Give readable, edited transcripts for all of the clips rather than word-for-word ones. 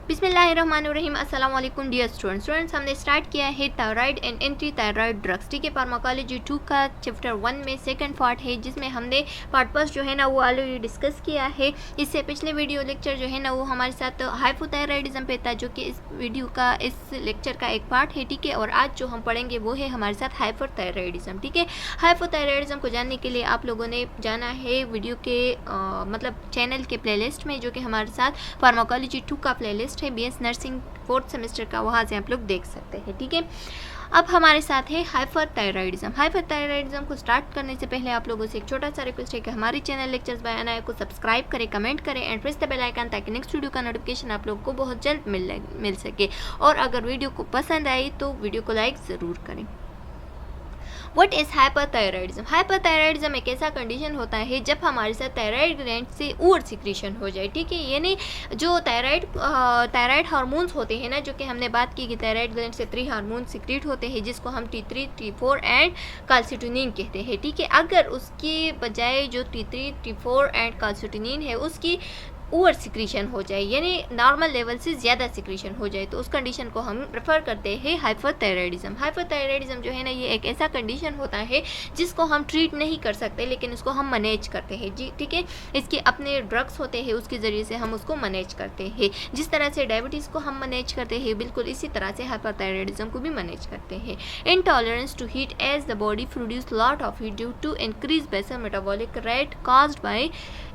बिस्मिल्लाहिर्रहमानिर्रहीम। अस्सलाम वालेकुम डियर स्टूडेंट्स, हमने स्टार्ट किया है thyroid and anti thyroid drugs. ठीक है, फार्माकोलॉजी 2 का चैप्टर 1 में सेकंड पार्ट है, जिसमें हमने पार्ट फर्स्ट जो है ना वो ऑलरेडी डिस्कस किया है। इससे पिछले वीडियो लेक्चर जो है ना वो हमारे साथ हाइपोथायराइडिज्म पे था, जो कि इस वीडियो का इस लेक्चर का एक पार्ट है। ठीक है, और आज जो हम पढ़ेंगे वो है हमारे साथ हाइपोथायराइडिज्म। ठीक है, हाइपोथायराइडिज्म को जानने के लिए आप लोगों ने जाना है वीडियो के मतलब चैनल के प्लेलिस्ट में, जो कि हमारे साथ फार्माकोलॉजी 2 का प्लेलिस्ट है, बीएस नर्सिंग 4th सेमेस्टर का, वहाँ से आप लोग देख सकते हैं। ठीक है, अब हमारे साथ है हाइपरथायराइडिज्म। हाइपरथायराइडिज्म को स्टार्ट करने से पहले आप लोगों से एक छोटा सा रिक्वेस्ट है कि हमारी चैनल लेक्चर्स बाय अनाया को सब्सक्राइब करें, कमेंट करें and press the bell icon, ताकि नेक्स्ट वीडियो का नोटिफिकेशन आप लोगों को बहुत जल्द मिल सके। और अगर वीडियो को पसंद आई तो वीडियो को लाइक ज़रूर करें। What is hyperthyroidism? हाइपरथायराइडिज्म एक ऐसा कंडीशन होता है जब हमारे साथ थायराइड ग्लैंड से ओवर सिक्रीशन हो जाए। ठीक है, यानी जो थायराइड हार्मोन्स होते हैं ना, जो कि हमने बात की कि थायराइड ग्लैंड से 3 हार्मोन सिक्रीट होते हैं, जिसको हम T3, T4 एंड कैल्सिटोनिन कहते हैं। ठीक है, अगर उसके बजाय जो T3, T4 एंड कैल्सिटोनिन है उसकी ओवर सिक्रीशन हो जाए, यानी नॉर्मल लेवल से ज़्यादा सिक्रीशन हो जाए, तो उस कंडीशन को हम रेफर करते हैं हाइपरथायराइडिज्म। हाइपरथायराइडिज्म जो है ना, ये एक ऐसा कंडीशन होता है जिसको हम ट्रीट नहीं कर सकते, लेकिन उसको हम मैनेज करते हैं जी। ठीक है, इसके अपने ड्रग्स होते हैं, उसके ज़रिए से हम उसको मैनेज करते हैं। जिस तरह से डायबिटीज़ को हम मैनेज करते हैं, बिल्कुल इसी तरह से हाइपरथायराइडिज्म को भी मैनेज करते हैं। Intolerance to heat, as the body produce lot of heat due to increase basal metabolic rate caused by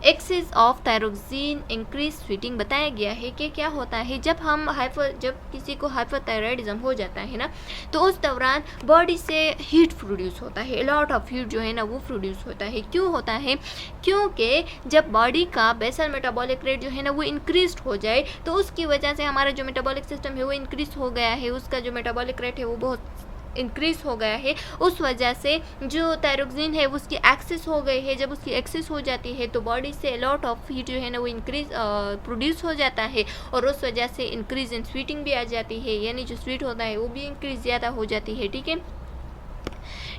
excess of thyroxine increase sweating. बताया गया है कि क्या होता है जब किसी को हाइपरथायराइडिज्म हो जाता है ना, तो उस दौरान बॉडी से हीट प्रोड्यूस होता है, लॉट ऑफ हीट जो है ना वो प्रोड्यूस होता है। क्यों होता है? क्योंकि जब बॉडी का बेसल मेटाबॉलिक रेट जो है ना वो इंक्रीज हो जाए, तो उसकी वजह से हमारा जो मेटाबॉलिक सिस्टम है वो इंक्रीज हो गया है, उसका जो मेटाबॉलिक रेट है वो बहुत इंक्रीज हो गया है। उस वजह से जो थायरोक्सिन है उसकी एक्सेस हो गई है। जब उसकी एक्सेस हो जाती है तो बॉडी से लॉट ऑफ हीट जो है ना वो इंक्रीज प्रोड्यूस हो जाता है, और उस वजह से इंक्रीज इन स्वीटिंग भी आ जाती है, यानी जो स्वीट होता है वो भी इंक्रीज ज़्यादा हो जाती है। ठीक है,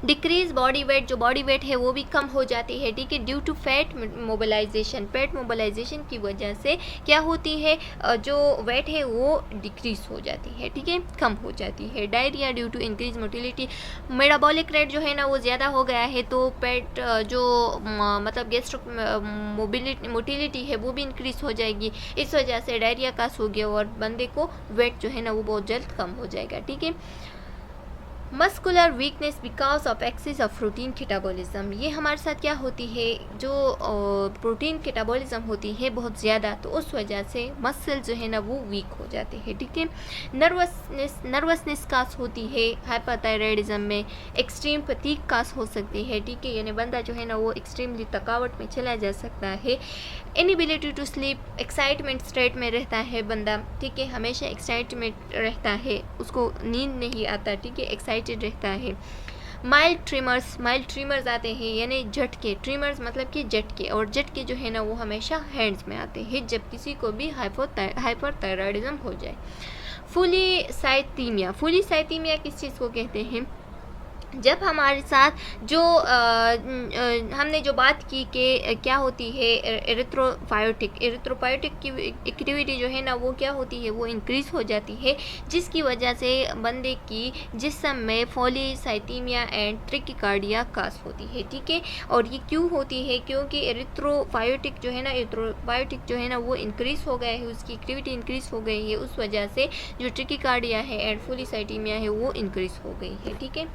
डिक्रीज बॉडी वेट, जो बॉडी वेट है वो भी कम हो जाती है। ठीक है, due to fat mobilization, fat mobilization की वजह से क्या होती है, जो वेट है वो डिक्रीज हो जाती है। ठीक है, कम हो जाती है। Diarrhoea due to increase motility, metabolic rate जो है ना वो ज़्यादा हो गया है, तो पेट जो मतलब गेस्ट्रो मोटिलिटी है वो भी इंक्रीज हो जाएगी। इस वजह से डायरिया का हो गया और बंदे को वेट जो है ना वो बहुत जल्द कम हो जाएगा। ठीक है, muscular weakness because of excess of protein catabolism, ये हमारे साथ क्या होती है, जो प्रोटीन कैटाबॉलिज्म होती है बहुत ज़्यादा, तो उस वजह से मसल जो है ना वो वीक हो जाते हैं। ठीक है, नर्वसनेस कास होती है हाइपरथायराइडिज्म में, एक्सट्रीम फटीग कास हो सकती है। ठीक है, यानी बंदा जो है ना वो एक्सट्रीमली थकावट में चला जा सकता है। Inability to sleep, excitement state में रहता है बंदा। ठीक है, हमेशा एक्साइटमेंट रहता है, उसको नींद नहीं आता। ठीक है, एक्साइटेड रहता है। माइल्ड ट्रिमर्स आते हैं, यानी झटके, ट्रिमर्स मतलब कि झटके, और झटके जो है ना वो हमेशा हैंड्स में आते हैं जब किसी को भी हाइपरथायराइडिज्म हो जाए। फुलीसाइथीमिया किस चीज़ को कहते हैं? जब हमारे साथ जो हमने जो बात की कि क्या होती है, एरिथ्रोपायोटिक की एक्टिविटी जो है ना वो क्या होती है, वो इंक्रीज़ हो जाती है, जिसकी वजह से बंदे की जिस्म में पॉलीसाइथीमिया एंड ट्रैकिकार्डिया कास होती है। ठीक है, और ये क्यों होती है? क्योंकि एरिथ्रोपायोटिक जो है ना वो इंक्रीज़ हो गया है, उसकी एक्टिविटी इंक्रीज़ हो गई है, उस वजह से जो ट्रैकिकार्डिया है एंड पॉलीसाइथीमिया है वो इंक्रीज़ हो गई है। ठीक है,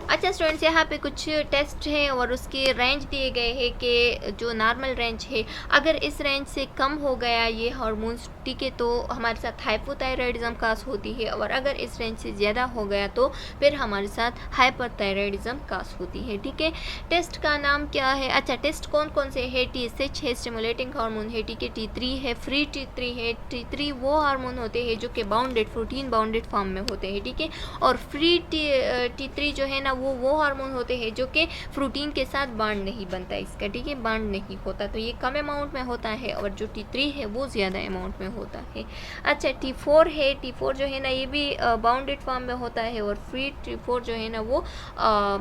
अच्छा स्टूडेंट्स, यहाँ पे कुछ टेस्ट हैं और उसके रेंज दिए गए हैं कि जो नॉर्मल रेंज है, अगर इस रेंज से कम हो गया ये हार्मोन्स, ठीक है, तो हमारे साथ हाइपोथायराइडिज्म कास होती है, और अगर इस रेंज से ज़्यादा हो गया तो फिर हमारे साथ हाइपरथायराइडिज्म कास होती है। ठीक है, टेस्ट का नाम क्या है? अच्छा, टेस्ट कौन कौन से है? TSH है, स्टिमुलेटिंग हार्मोन है। ठीक है, T3 है, फ्री T3 है। T3 वो हार्मोन होते हैं जो कि प्रोटीन बाउंडेड फॉर्म में होते हैं। ठीक है, और फ्री T3 जो है ना वो हार्मोन होते हैं जो कि प्रोटीन के साथ बांड नहीं बनता है इसका, ठीक है, बांड नहीं होता, तो ये कम अमाउंट में होता है और जो T3 है वो ज़्यादा अमाउंट में होता है। अच्छा, T4 है, T4 जो है ना ये भी बाउंडेड फॉर्म में होता है और फ्री T4 जो है ना वो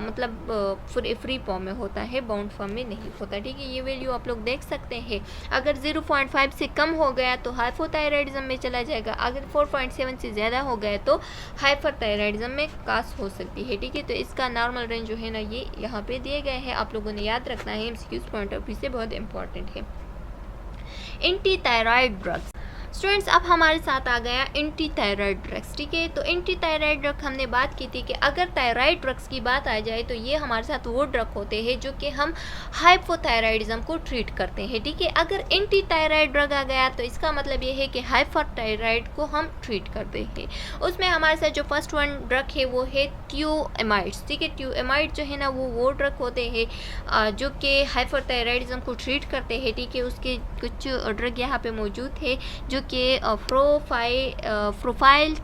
मतलब फ्री फॉर्म में होता है, बाउंड फॉर्म में नहीं होता, ठीक है। ये वैल्यू आप लोग देख सकते हैं। अगर 0.5 से कम हो गया तो हाइपोथायराइडिज्म में चला जाएगा, अगर 4.7 से ज़्यादा हो गया तो हाइपरथायराइडिज्म में कास हो सकती है, ठीक है। तो इसका नॉर्मल रेंज जो है ना ये यहाँ पे दिए गए हैं, आप लोगों ने याद रखना है, एमसीक्यूज पॉइंट ऑफ व्यू से बहुत इंपॉर्टेंट है। एंटी थायराइड ड्रग्स स्टूडेंट्स, अब हमारे साथ आ गया एंटी थायराइड ड्रग्स, ठीक है। तो एंटी थायराइड ड्रग हमने बात की थी कि अगर थायराइड ड्रग्स की बात आ जाए तो ये हमारे साथ वो ड्रग होते हैं जो कि हम हाइपोथायराइडिज्म को ट्रीट करते हैं, ठीक है। अगर एंटी थायराइड ड्रग आ गया तो इसका मतलब ये है कि हाइपरथायराइड को हम ट्रीट करते हैं। उसमें हमारे साथ जो फर्स्ट वन ड्रग है वो है थियोएमाइड्स, ठीक है। थियोएमाइड जो है ना वो ड्रग होते हैं जो कि हाइपरथायराइडिज्म को ट्रीट करते हैं, ठीक है। उसके कुछ ड्रग यहाँ पे मौजूद है जो कि प्रोफाइल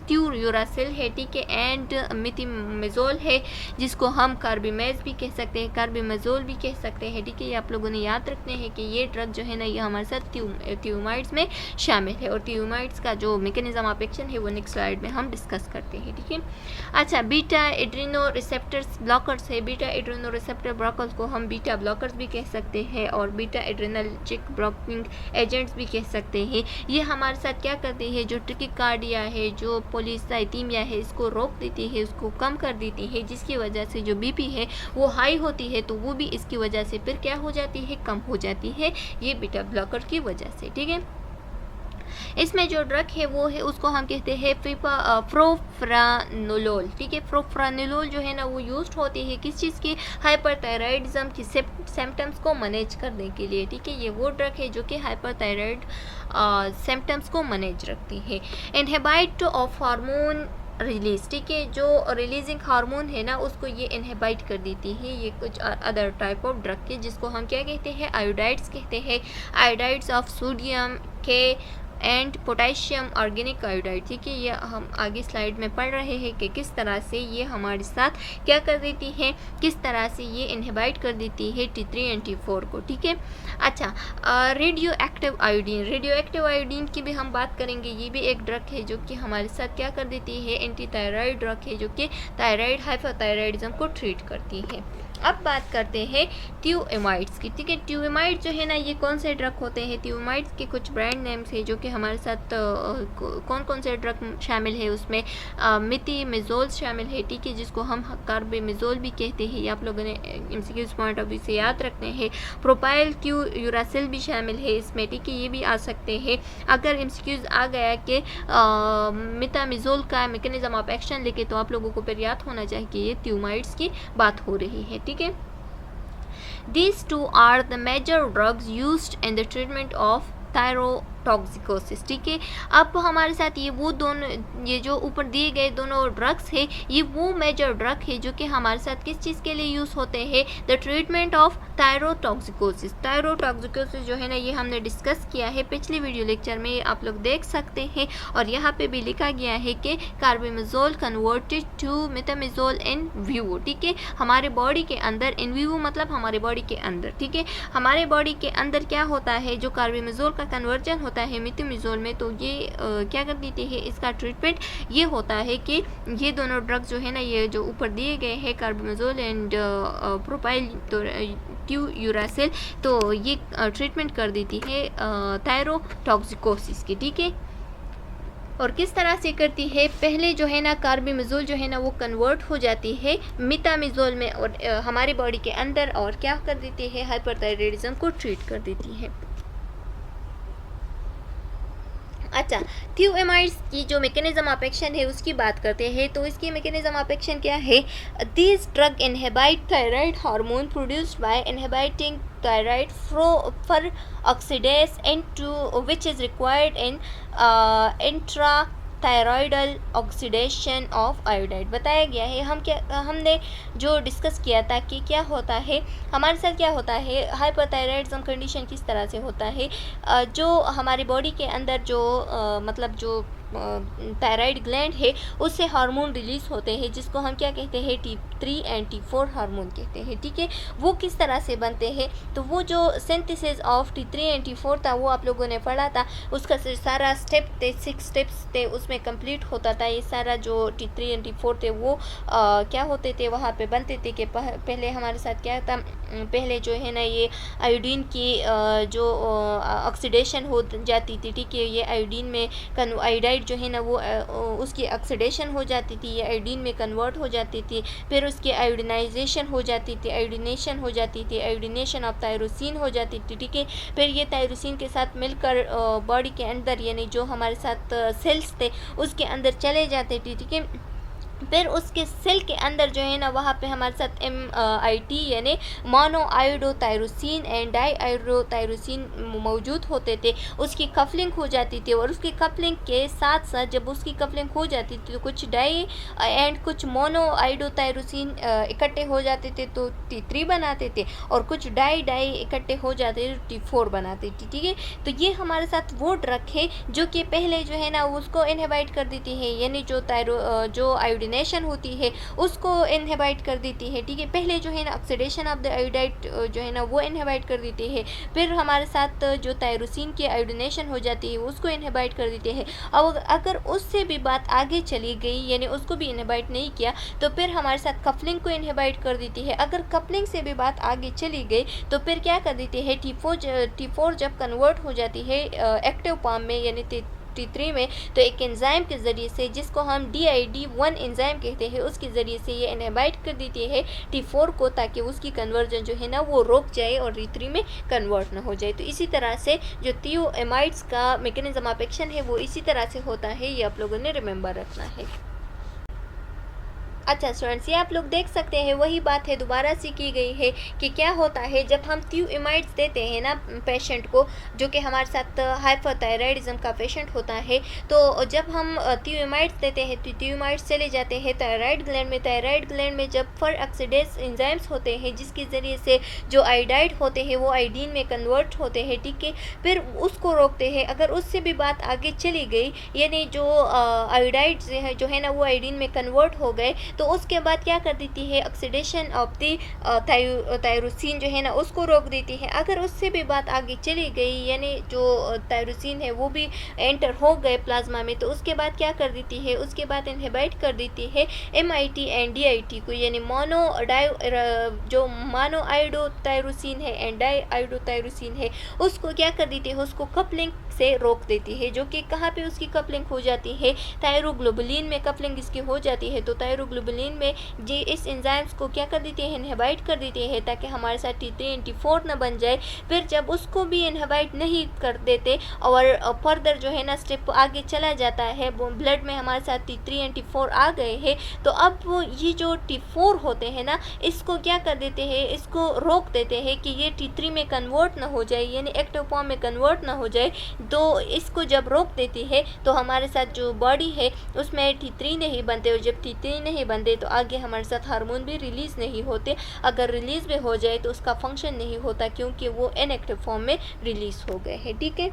ट्यूरासिल है, ठीक है, एंड मिथिमेजोल है जिसको हम कार्बिमेज भी कह सकते हैं, कार्बिमेजोल भी कह सकते हैं, ठीक है। ये आप लोगों ने याद रखने हैं कि ये ड्रग जो है ना ये हमारे साथ थियोमाइड्स में शामिल है और थियोमाइड्स का जो मैकेनिज्म ऑफ एक्शन है वो नेक्स्ट स्लाइड में हम डिस्कस करते हैं, ठीक है। अच्छा, बीटा एड्रिनो रिसेप्टर्स ब्लॉकर्स है, बीटा एड्रिनो रिसेप्टर ब्लॉकर्स को हम बीटा ब्लॉकर्स भी कह सकते हैं और बीटा एड्रेनर्जिक ब्लॉकिंग एजेंट्स भी कह सकते हैं। ये हमारे साथ क्या करते हैं, जो ट्रैकिकार्डिया है, जो पॉलीसाइथीमिया है, इसको रोक देती है, उसको कम कर देती है, जिसकी वजह से जो बीपी है वो हाई होती है तो वो भी इसकी वजह से फिर क्या हो जाती है, कम हो जाती है, ये बीटा ब्लॉकर की वजह से, ठीक है। इसमें जो ड्रग है वो है उसको हम कहते हैं प्रोप्रानोलोल, ठीक है। प्रोप्रानोलोल जो है ना वो यूज्ड होती है किस चीज़ की, हाइपरथायराइडिज्म की सिम्टम्स को मैनेज करने के लिए, ठीक है। ये वो ड्रग है जो कि हाइपरथायराइड सिम्टम्स को मैनेज रखती है। इनहिबिट ऑफ हार्मोन रिलीज, ठीक है, जो रिलीजिंग हार्मोन है ना उसको ये इनहिबिट कर देती है। ये कुछ अदर टाइप ऑफ ड्रग है जिसको हम क्या कहते हैं, आयोडाइड्स कहते हैं, आयोडाइड्स ऑफ सोडियम के एंड पोटेशियम ऑर्गेनिक आयोडाइड, ठीक है। ये हम आगे स्लाइड में पढ़ रहे हैं कि किस तरह से ये हमारे साथ क्या कर देती है, किस तरह से ये इनहिबिट कर देती है T3 एंड T4 को, ठीक है। अच्छा, radio active iodine, radio active iodine की भी हम बात करेंगे। ये भी एक ड्रग है जो कि हमारे साथ क्या कर देती है, एंटी थायराइड ड्रग है जो कि थायराइड हाइपरथायराइडिज्म को ट्रीट करती है। अब बात करते हैं थियोएमाइड्स की, ठीक है। थियोएमाइड जो है ना ये कौन से ड्रग होते हैं, थियोएमाइड्स के कुछ ब्रांड नेम्स है जो कि हमारे साथ कौन कौन से ड्रग शामिल है, उसमें मिथिमेजोल शामिल है, ठीक है, जिसको हम कार्बिमेजोल भी कहते हैं, ये आप लोगों ने एमसीक्यूज पॉइंट ऑफ व्यू से याद रखने हैं। प्रोपाइल ट्यूरासिल भी शामिल है इसमें, ठीक है, ये भी आ सकते हैं। अगर एमसीक्यूज आ गया कि मिथामेजोल का मैकेनिज्म ऑफ एक्शन लेके तो आप लोगों को फिर याद होना चाहिए कि ये थियोएमाइड्स की बात हो रही है, ठीक है। These two are the major drugs used in the treatment of thyrotoxicosis, ठीक है। अब हमारे साथ ये वो दोनों, ये जो ऊपर दिए गए दोनों ड्रग्स है ये वो मेजर ड्रग है जो कि हमारे साथ किस चीज़ के लिए यूज़ होते हैं, the treatment of thyrotoxicosis. Thyrotoxicosis जो है ना ये हमने डिस्कस किया है पिछले वीडियो लेक्चर में, आप लोग देख सकते हैं, और यहाँ पे भी लिखा गया है कि कार्बिमेजोल कन्वर्टेड टू मिथामेजोल इन विवो, ठीक है। हमारे बॉडी के अंदर, इन विवो मतलब हमारे बॉडी के अंदर, ठीक है, हमारे बॉडी के अंदर क्या होता है, जो कार्बिमेजोल का कन्वर्जन होता है मिथामेजोल में, तो ये क्या कर देती है, इसका ट्रीटमेंट ये होता है कि ये दोनों ड्रग्स जो है ना ये जो ऊपर दिए गए हैं कार्बिमेजोल एंड प्रोपाइल ट्यूरासिल, तो ये ट्रीटमेंट कर देती है थायरोटॉक्सिकोसिस की, ठीक है। और किस तरह से करती है, पहले जो है ना कार्बिमेजोल जो है ना वो कन्वर्ट हो जाती है मिथामेजोल में और हमारी बॉडी के अंदर, और क्या कर देती है, हाइपरथायराइडिज्म को ट्रीट कर देती है। अच्छा, थियोएमाइड्स की जो मैकेनिज्म ऑफ एक्शन है उसकी बात करते हैं, तो इसकी मैकेनिज्म ऑफ एक्शन क्या है, this drug inhibit thyroid hormone produced by inhibiting thyroid for oxidase N2 which is required in intraथायरॉयडल ऑक्सीडेशन ऑफ आयोडाइड। बताया गया है, हमने जो डिस्कस किया था कि क्या होता है हमारे साथ, क्या होता है हाइपरथायराइडिज्म कंडीशन किस तरह से होता है, जो हमारी बॉडी के अंदर जो मतलब जो थायराइड ग्लैंड है उससे हार्मोन रिलीज होते हैं, जिसको हम क्या कहते हैं, T3 एंड T4 हार्मोन कहते हैं। ठीक है, वो किस तरह से बनते हैं, तो वो जो synthesis of T3 and T4 था वो आप लोगों ने पढ़ा था, उसका सारा स्टेप थे, 6 स्टेप्स थे, उसमें कंप्लीट होता था। ये सारा जो T3 एंड T4 थे वो क्या होते थे, वहाँ पे बनते थे कि पहले हमारे साथ क्या था, पहले जो है ना ये आयोडीन की जो ऑक्सीडेशन हो जाती थी। ठीक है, ये आयोडीन में आयोडाइड जो है ना वो उसकी ऑक्सीडेशन हो जाती थी, ये आयोडीन में कन्वर्ट हो जाती थी, फिर उसकी आयोडिनाइजेशन हो जाती थी, आयोडिनेशन हो जाती थी, आयोडिनेशन ऑफ थायरोसिन हो जाती थी। ठीक है, फिर ये थायरोसिन के साथ मिलकर बॉडी के अंदर यानी जो हमारे साथ सेल्स थे उसके अंदर चले जाते थे। ठीक है, फिर उसके सेल के अंदर जो है ना वहाँ पे हमारे साथ MIT यानी मोनो आयोडोथायरोसिन एंड डाई आयोडोथायरोसिन मौजूद होते थे, उसकी कपलिंग हो जाती थी, और उसकी कपलिंग के साथ साथ जब उसकी कपलिंग हो जाती थी तो कुछ डाई एंड कुछ मोनो आयोडोथायरोसिन इकट्ठे हो जाते थे तो T3 बनाते थे, और कुछ डाई इकट्ठे हो जाते थे तो T4 बनाते थे। ठीक है, तो ये हमारे साथ वो ड्रग है जो कि पहले जो है ना उसको इनहिबिट कर देती है, यानी जो आयोडीनेशन होती है उसको इनहिबिट कर देती है। ठीक है, पहले जो है ना ऑक्सीडेशन ऑफ द आयोडाइड जो है ना वो इनहिबिट कर देती है, फिर हमारे साथ जो थायरोसिन की आयोडिनेशन हो जाती है उसको इनहिबिट कर देते हैं। अब अगर उससे भी बात आगे चली गई यानी उसको भी इनहिबिट नहीं किया तो फिर हमारे साथ कपलिंग को इनहिबिट कर देती है। अगर कपलिंग से भी बात आगे चली गई तो फिर क्या कर देती है, T4 जब कन्वर्ट हो जाती है एक्टिव फॉर्म में यानी T3 में, तो एक एंजाइम के ज़रिए से जिसको हम DID1 एंजाइम कहते हैं उसके ज़रिए से ये इनहिबिट कर देती है T4 को, ताकि उसकी कन्वर्जन जो है ना वो रुक जाए और T3 में कन्वर्ट ना हो जाए। तो इसी तरह से जो थियोएमाइड्स का मैकेनिज्म ऑफ एक्शन है वो इसी तरह से होता है, ये आप लोगों ने रिमेंबर रखना है। अच्छा स्टूडेंट्स, ये आप लोग देख सकते हैं वही बात है दोबारा से की गई है कि क्या होता है जब हम थियोएमाइड्स देते हैं ना पेशेंट को, जो कि हमारे साथ हाइपोथायराइडिज्म का पेशेंट होता है, तो जब हम थियोएमाइड्स देते हैं तो थियोएमाइड्स चले जाते हैं थायराइड ग्लैंड में। थायराइड ग्लैंड में जब फर ऑक्सीडेज एंजाइम्स होते हैं जिसके ज़रिए से जो आयोडाइड होते हैं वो आयोडीन में कन्वर्ट होते हैं। ठीक है, फिर उसको रोकते हैं। अगर उससे भी बात आगे चली गई यानी जो आयोडाइड जो है ना वो आयोडीन में कन्वर्ट हो गए तो उसके बाद क्या कर देती है, ऑक्सीडेशन ऑफ द थायरोसिन जो है ना उसको रोक देती है। अगर उससे भी बात आगे चली गई यानी जो थायरोसिन है वो भी एंटर हो गए प्लाज्मा में, तो उसके बाद क्या कर देती है, उसके बाद इनहिबिट कर देती है MIT एंड DIT को, यानी जो मोनो आयोडोथायरोसिन है एंड डाई आयोडोथायरोसिन है उसको क्या कर देती है, उसको कपलिंग से रोक देती है। जो कि कहाँ पे उसकी कपलिंग हो जाती है, थायरोग्लोबुलिन में कपलिंग इसकी हो जाती है। तो थायरोग्लोबुलिन में जी इस एंजाइम्स को क्या कर देती है, इनहिबिट कर देती है ताकि हमारे साथ T3 एंड T4 न बन जाए। फिर जब उसको भी इनहिबिट नहीं कर देते और फर्दर जो है ना स्टेप आगे चला जाता है, ब्लड में हमारे साथ T3 एंड T4 आ गए हैं, तो अब ये जो T4 होते हैं ना इसको क्या कर देते हैं, इसको रोक देते हैं कि ये T3 में कन्वर्ट ना हो जाए यानी एक्टिव फॉर्म में कन्वर्ट ना हो जाए। तो इसको जब रोक देती है तो हमारे साथ जो बॉडी है उसमें T3 नहीं बनते, और जब T3 नहीं बनते तो आगे हमारे साथ हार्मोन भी रिलीज़ नहीं होते। अगर रिलीज़ भी हो जाए तो उसका फंक्शन नहीं होता क्योंकि वो इनएक्टिव फॉर्म में रिलीज़ हो गए हैं। ठीक है,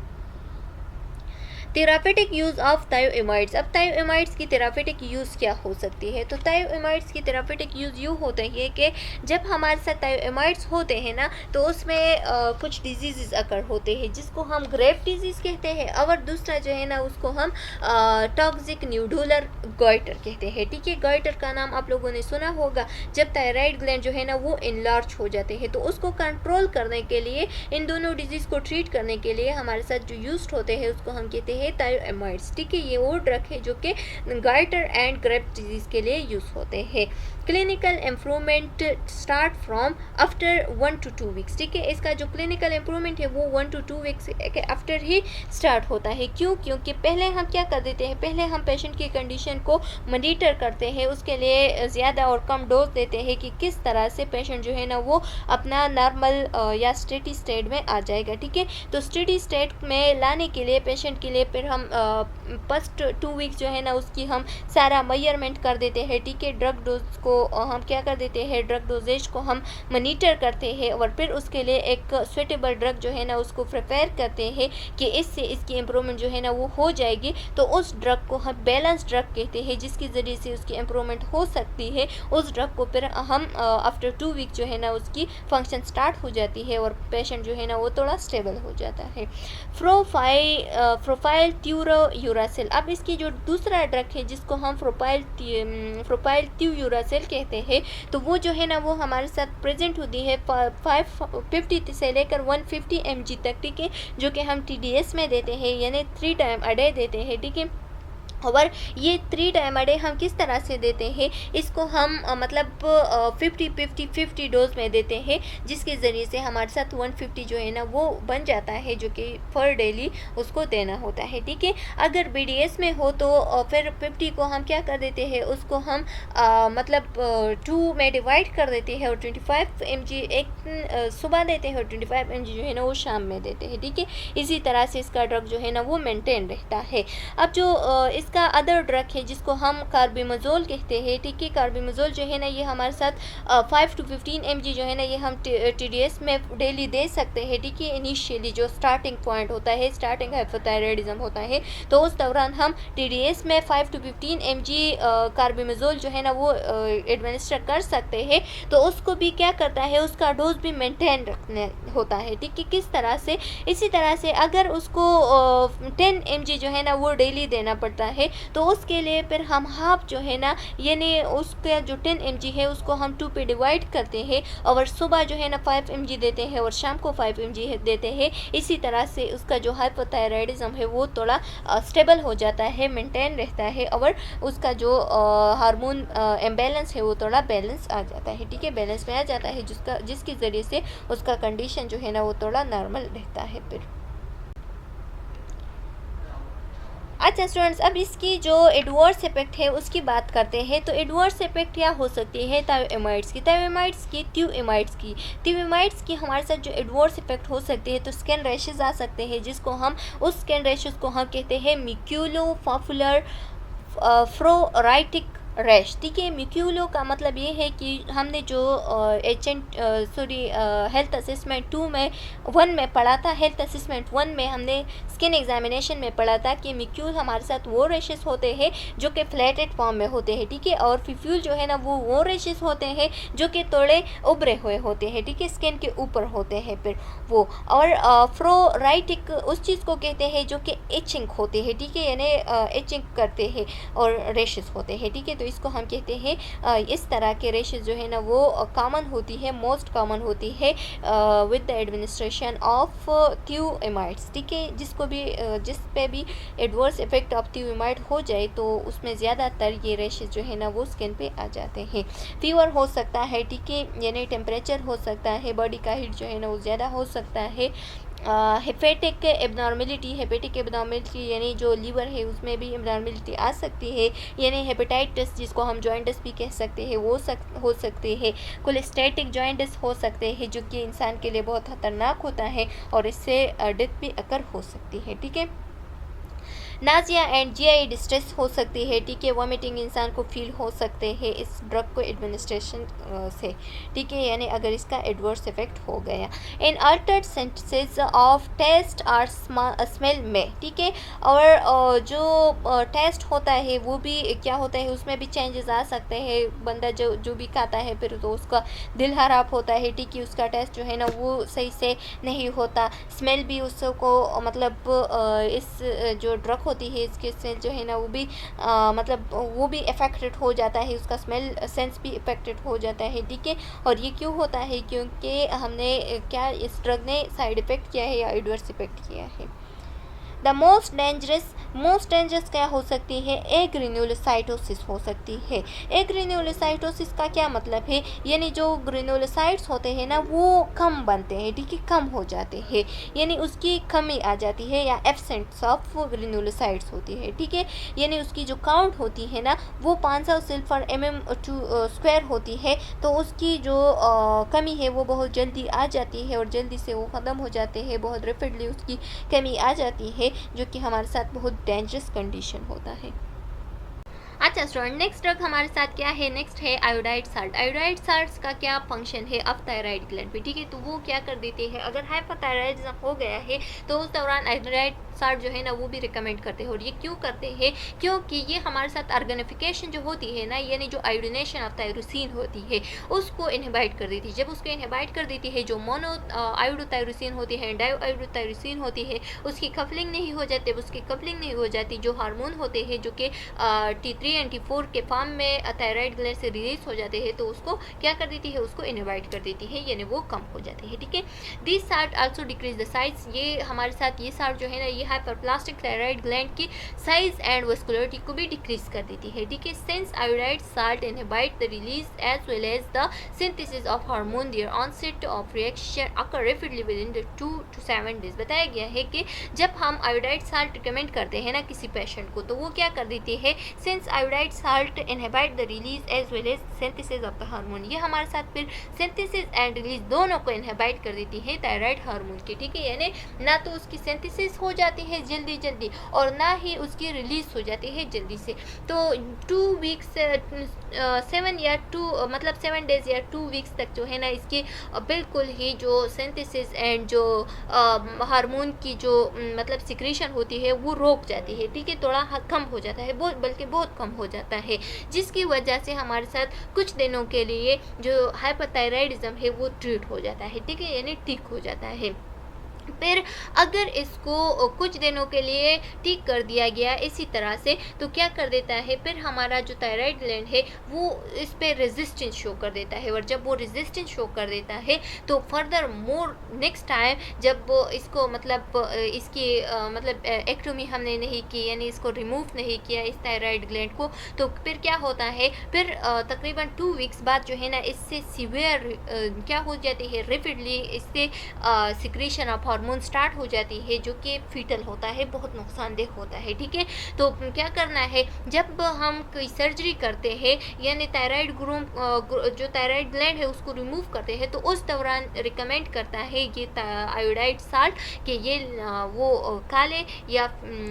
थेरापेटिक यूज़ ऑफ थायोएमाइड्स। अब थायोएमाइड्स की थेरापेटिक यूज़ क्या हो सकती है, तो थायोएमाइड्स की थेरापेटिक यूज़ यूँ होता है कि जब हमारे साथ थायोएमाइड्स होते हैं ना तो उसमें कुछ डिजीज़ अकर होते हैं जिसको हम ग्रेव डिजीज़ कहते हैं, और दूसरा जो है ना उसको हम टॉक्सिक न्यूडुलर गॉइटर कहते हैं। ठीक है, गॉइटर का नाम आप लोगों ने सुना होगा। जब थायराइड ग्लैंड जो है ना वो इनलार्ज हो जाते हैं तो उसको कंट्रोल करने के लिए, इन दोनों डिजीज़ को ट्रीट करने के लिए हमारे साथ जो यूज होते हैं उसको हम कहते हैं थायोएमाइड्स। ठीक है, ये वो ड्रग है जो कि गॉइटर एंड ग्रेव डिजीज के लिए यूज होते हैं। Clinical improvement start from after 1 to 2 weeks. ठीक है, इसका जो क्लिनिकल इम्प्रूवमेंट है वो 1 to 2 वीक्स के आफ्टर ही स्टार्ट होता है। क्योंकि पहले हम क्या कर देते हैं, पहले हम पेशेंट की कंडीशन को मॉनिटर करते हैं, उसके लिए ज़्यादा और कम डोज देते हैं कि किस तरह से पेशेंट जो है ना वो अपना नॉर्मल या स्टेडी स्टेट में आ जाएगा। ठीक है, तो स्टेडी स्टेट में लाने के लिए पेशेंट के लिए फिर हम फर्स्ट 2 वीक्स जो है ना उसकी हम सारा मेजरमेंट कर देते हैं, ठीक है। ड्रग डोज को हम क्या कर देते हैं, ड्रग डोजेज को हम मॉनिटर करते हैं और फिर उसके लिए एक सुटेबल ड्रग जो है ना उसको प्रिपेयर करते हैं कि इससे इसकी इम्प्रूवमेंट जो है ना वो हो जाएगी। तो उस ड्रग को हम बैलेंस ड्रग कहते हैं, जिसकी ज़रिए से उसकी इम्प्रूवमेंट हो सकती है। उस ड्रग को फिर हम आफ्टर 2 वीक जो है ना उसकी फंक्शन स्टार्ट हो जाती है और पेशेंट जो है ना वो थोड़ा स्टेबल हो जाता है। प्रोफाइल ट्यूरोयूरासिल, अब इसकी जो दूसरा ड्रग है जिसको हम प्रोफाइल ट्यूरोयूरासिल कहते हैं, तो वो जो है ना वो हमारे साथ प्रेजेंट होती है 550 से लेकर 150 mg तक, ठीक है, जो कि हम TDS में देते हैं, यानी 3 टाइम अ डे देते हैं, ठीक है। और ये 3 टाइम अ डे हम किस तरह से देते हैं, इसको हम मतलब 50-50-50 डोज में देते हैं, जिसके ज़रिए से हमारे साथ 150 जो है ना वो बन जाता है, जो कि पर डेली उसको देना होता है, ठीक है। अगर BDS में हो तो फिर 50 को हम क्या कर देते हैं, उसको हम मतलब 2 में डिवाइड कर देते हैं और 25 mg एक सुबह देते हैं और 25 mg जो है ना वो शाम में देते हैं, ठीक है। इसी तरह से इसका ड्रग जो है ना वो मेंटेन रहता है। अब जो इसका अदर ड्रग है जिसको हम कार्बिमोजोल कहते हैं, ठीक है। कार्बिमोजोल जो है ना ये हमारे साथ 5 to 15 mg जो है ना ये हम TDS में डेली दे सकते हैं, ठीक है। इनिशियली जो स्टार्टिंग पॉइंट होता है, स्टार्टिंग हाइपोथायराइडिज्म होता है, तो उस दौरान हम TDS में 5 to 15 mg कार्बिमोजोल जो है ना वो एडमिनिस्टर कर सकते हैं। तो उसको भी क्या करता है, उसका डोज भी मेंटेन रखने होता है, ठीक है। किस तरह से, इसी तरह से अगर उसको 10 mg जो है ना वो डेली देना पड़ता है, तो उसके लिए फिर हम हाफ जो है ना, यानी उसका जो 10 mg है उसको हम 2 पे डिवाइड करते हैं और सुबह जो है ना 5 mg देते हैं और शाम को 5 mg देते हैं। इसी तरह से उसका जो हाइपोथायराइडिज्म है वो थोड़ा स्टेबल हो जाता है, मेंटेन रहता है और उसका जो हार्मोन इम्बैलेंस है वो थोड़ा बैलेंस आ जाता है, ठीक है, बैलेंस में आ जाता है, जिसकी ज़रिए से उसका कंडीशन जो है ना वो थोड़ा नॉर्मल रहता है फिर। अच्छा स्टूडेंट्स, अब इसकी जो एडवर्स इफेक्ट है उसकी बात करते हैं। तो एडवर्स इफेक्ट क्या हो सकती है थायोमाइड्स की, ट्यूमाइड्स की हमारे साथ जो एडवर्स इफेक्ट हो सकते हैं, तो स्किन रैशेज आ सकते हैं, जिसको हम उस स्किन रैशेज को हम कहते हैं म्यूक्यूलोपापुलर फ्लोराइटिक रैश, ठीक है। म्यूक्यूलो का मतलब ये है कि हमने जो हेल्थ असेसमेंट 1 में पढ़ा था, हेल्थ असेसमेंट 1 में हमने स्किन एग्जामिनेशन में पढ़ा था कि म्यूक्यूल हमारे साथ वो रेशेस होते हैं जो कि फ्लैटेड फॉर्म में होते हैं, ठीक है, और फिफ्यूल जो है ना वो रेशेस होते हैं जो कि थोड़े उभरे हुए होते हैं, ठीक है, स्किन के ऊपर होते हैं फिर वो। और फ्लोराइटिक उस चीज़ को कहते हैं जो कि एचिंग होते हैं, ठीक है, यानी एचिंग करते हैं और रेशेस होते हैं, ठीक है। तो इसको हम कहते हैं इस तरह के रेशेस जो है ना वो कॉमन होती है, मोस्ट कॉमन होती है विद द एडमिनिस्ट्रेशन ऑफ ट्यूमाइड्स, ठीक है। जिस पे भी एडवर्स इफेक्ट ऑफ ट्यूमाइड हो जाए तो उसमें ज़्यादातर ये रेशेस जो है ना वो स्किन पे आ जाते हैं। फीवर हो सकता है, ठीक है, यानी टेम्परेचर हो सकता है, बॉडी का हीट जो है ना वो ज़्यादा हो सकता है। हेपेटिक एबनॉर्मेलिटी यानी जो लीवर है उसमें भी एबनॉर्मेलिटी आ सकती है, यानी हेपेटाइटिस जिसको हम जॉइंटिस भी कह सकते हैं वो हो सकते हैं। कोलेस्टेटिक जॉइंटिस हो सकते हैं जो कि इंसान के लिए बहुत खतरनाक होता है और इससे डेथ भी अकर हो सकती है, ठीक है। नाजिया एंड GI डिस्ट्रेस हो सकती है, ठीक है, वॉमिटिंग इंसान को फील हो सकते हैं इस ड्रग को एडमिनिस्ट्रेशन से, ठीक है, यानी अगर इसका एडवर्स इफेक्ट हो गया। इन अल्टर्ड सेंसेस ऑफ टेस्ट और स्मेल में, ठीक है, और जो टेस्ट होता है वो भी क्या होता है, उसमें भी चेंजेस आ सकते हैं। बंदा जो भी खाता है फिर तो उसका दिल खराब होता है, ठीक है, उसका टेस्ट जो है ना वो सही से नहीं होता। स्मेल भी उसको मतलब इस जो ड्रग होती है इसके से जो है ना वो भी मतलब वो भी अफेक्टेड हो जाता है, उसका स्मेल सेंस भी अफेक्टेड हो जाता है, ठीक है। और ये क्यों होता है, क्योंकि हमने क्या इस ड्रग ने साइड इफ़ेक्ट किया है या एडवर्स इफेक्ट किया है। द मोस्ट डेंजरस क्या हो सकती है, एग्रेन्युलोसाइटोसिस हो सकती है। एग्रेन्युलोसाइटोसिस का क्या मतलब है, यानी जो ग्रेन्युलोसाइट्स होते हैं ना वो कम बनते हैं, ठीक है, कम हो जाते हैं, यानी उसकी कमी आ जाती है या एब्सेंस ऑफ ग्रेन्युलोसाइट्स होती है, ठीक है, यानी उसकी जो काउंट होती है ना वो 500 सिल्फर mm² होती है, तो उसकी जो कमी है वो बहुत जल्दी आ जाती है और जल्दी से वो ख़त्म हो जाते हैं, बहुत रैपिडली उसकी कमी आ जाती है। है, जो कि हमारे साथ बहुत डेंजरस कंडीशन होता है। अच्छा स्टूडेंट, नेक्स्ट ड्रग हमारे साथ क्या है, नेक्स्ट है आयोडाइड साल्ट। आयोडाइड साल्ट का क्या फंक्शन है अब थायराइड ग्लैंड पे, ठीक है। तो वो क्या कर देते हैं, अगर हाइपोथायराइडिज्म हो गया है तो उस दौरान आयोडाइड साल्ट जो है ना वो भी रिकमेंड करते हैं। और ये क्यों करते हैं, क्योंकि ये हमारे साथ ऑर्गेनिफिकेशन जो होती है ना, यानी जो आयोडिनेशन ऑफ थायरोसिन होती है उसको इनहिबाइट कर देती है। जब उसको इनहिबाइट कर देती है, जो मोनो आयोडोथायरोसिन होती है, डाई आयोडोथायरोसिन होती है, उसकी कपलिंग नहीं हो जाती। उसकी कपलिंग नहीं हो जाती, जो हार्मोन होते हैं जो कि T3 एंड T4 के फॉर्म में थायराइड ग्लैंड से रिलीज हो जाते हैं, तो उसको क्या कर देती है, उसको इनहिबिट कर देती है, यानी वो कम हो जाते हैं, ठीक है। This salt also decrease the size, ये हमारे साथ ये साल्ट जो है ना ये हाइपरप्लास्टिक थायराइड ग्लैंड की साइज एंड वस्कुलरिटी को भी डिक्रीज कर देती है, ठीक है। Since iodide salt inhibit the release as well as the synthesis of hormone, their onset of reaction occur rapidly with in 2 to 7 days। बताया गया है कि जब हम आयोडाइड साल्ट रिकमेंड करते हैं ना किसी पेशेंट को, तो वो क्या कर देती है, since iodide salt inhibit the release as well as synthesis of the hormone, ये हमारे साथ फिर सिंथेसिस एंड रिलीज दोनों को इनहिबिट कर देती है थायराइड हार्मोन की, ठीक है। यानी ना तो उसकी सिंथेसिस हो जाती है जल्दी जल्दी और ना ही उसकी रिलीज हो जाती है जल्दी से। तो 2 वीक्स 7 या 2 मतलब 7 days या 2 वीक्स तक जो है ना इसकी बिल्कुल ही जो सिंथेसिस एंड जो हार्मोन की जो मतलब सिक्रीशन होती है वो रोक जाती है, ठीक है। थोड़ा कम हो जाता है, बहुत बल्कि बहुत कम हो जाता है, जिसकी वजह से हमारे साथ कुछ दिनों के लिए जो हाइपोथायराइडिज्म है वो ट्रीट हो जाता है, ठीक है, यानी ठीक हो जाता है। फिर अगर इसको कुछ दिनों के लिए ठीक कर दिया गया इसी तरह से, तो क्या कर देता है, फिर हमारा जो थायराइड ग्लैंड है वो इस पे रेजिस्टेंस शो कर देता है। और जब वो रेजिस्टेंस शो कर देता है तो फर्दर मोर नेक्स्ट टाइम जब इसको मतलब इसकी मतलब एक्टोमी हमने नहीं की, यानी इसको रिमूव नहीं किया इस थायराइड ग्लैंड को, तो फिर क्या होता है, फिर तकरीबन 2 वीक्स बाद जो है ना इससे सीवियर क्या हो जाती है, रैपिडली इससे सिक्रीशन ऑफ हार्मोन स्टार्ट हो जाती है, जो कि फीटल होता है, बहुत नुकसानदेह होता है, ठीक है। तो क्या करना है, जब हम कोई सर्जरी करते हैं यानी थायराइड जो थायराइड ग्लैंड है उसको रिमूव करते हैं, तो उस दौरान रिकमेंड करता है ये आयोडाइड साल्ट कि ये वो काले या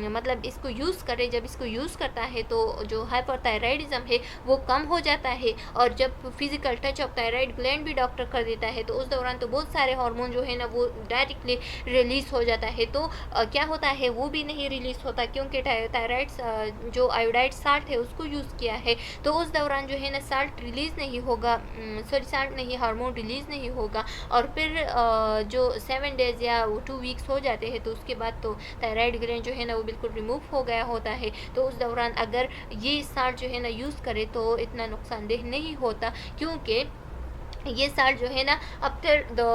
मतलब इसको यूज़ करे। जब इसको यूज़ करता है तो जो हाइपरथायराइडिज्म है वो कम हो जाता है। और जब physical touch of thyroid gland भी डॉक्टर कर देता है तो उस दौरान तो बहुत सारे हार्मोन जो है ना वो डायरेक्टली रिलीज़ हो जाता है। तो क्या होता है, वो भी नहीं रिलीज़ होता क्योंकि थायराइड जो आयोडाइड साल्ट है उसको यूज़ किया है, तो उस दौरान जो है ना साल्ट रिलीज़ नहीं होगा, सॉरी साल्ट नहीं, हार्मोन रिलीज़ नहीं होगा। और फिर जो 7 days या 2 वीक्स हो जाते हैं तो उसके बाद तो थायराइड ग्लैंड जो है ना वो बिल्कुल रिमूव हो गया होता है। तो उस दौरान अगर ये साल्ट जो है ना यूज़ करे तो इतना नुकसानदेह नहीं होता, क्योंकि ये साल्ट जो है ना आफ्टर द